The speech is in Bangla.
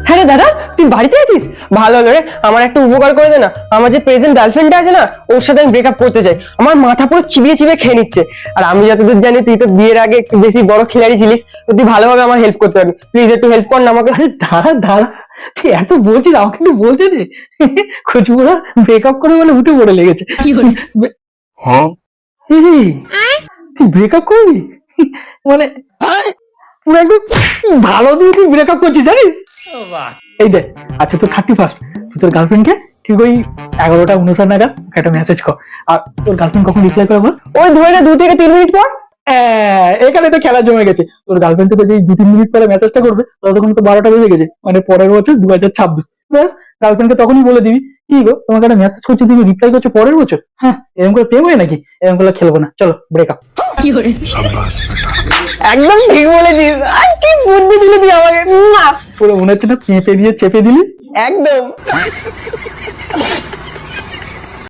হ্যাঁ রে দাদা, তুই বাড়িতে আছিস? ভালো হলো রে, আমার একটা উপকার করে দে না। আমার যে প্রেজেন্ট গার্লফ্রেন্ডটা আছে না, ওর সাথে আমি ব্রেকআপ করতে চাই। আমার মাথা পুরো চিবিয়ে চিবিয়ে খেয়ে নিচ্ছে। আর আমি যতদূর জানি তুই তো বিয়ের আগে একটু বেশি বড় খিলাড়ি ছিলিস, তো তুই ভালোভাবে আমার হেল্প করতে পারবি। প্লিজ একটু হেল্প কর না আমাকে। আরে দাঁড়া দাঁড়া, তুই এত বলছিস, আমাকে একটু বলতে দে। খুচবুড়া ব্রেকআপ করে বলে উঠে পড়ে লেগেছে। এই, তুই ব্রেকআপ করবি মানে পুরো একদম ভালো দিয়ে তুই ব্রেকআপ করছিস জানিস? এই দেখ, আচ্ছা তো 31st, তুই তোর গার্লফ্রেন্ডকে ঠিক ওই 11:59 নাগাদ একটা মেসেজ কর। আর তোর গার্লফ্রেন্ড কখন রিপ্লাই করে বল? ওই ধরে না 2 থেকে 3 মিনিট পর। এখানে তো খেলা জমে গেছে। তোর গার্লফ্রেন্ড তোকে এই 2-3 মিনিট পরে মেসেজটা করবে, ততক্ষণ তো 12টা বেজে গেছে, মানে পরের বছর 2026। ব্যাস, গার্লফ্রেন্ডকে তখনই বলে দিবি, কি গো তোমাকে একটা মেসেজ করছি, তুমি রিপ্লাই করছো পরের বছর? হ্যাঁ, এরকম করে প্রেম হয় নাকি? এরকম করে খেলবো না, চলো ব্রেকআপ। একদম ঠিক বলেছিস। আর কি বুদ্ধি দিলি তুই আমাকে। পুরো মনে হচ্ছে না পেঁপে দিয়ে চেপে দিলি। একদম।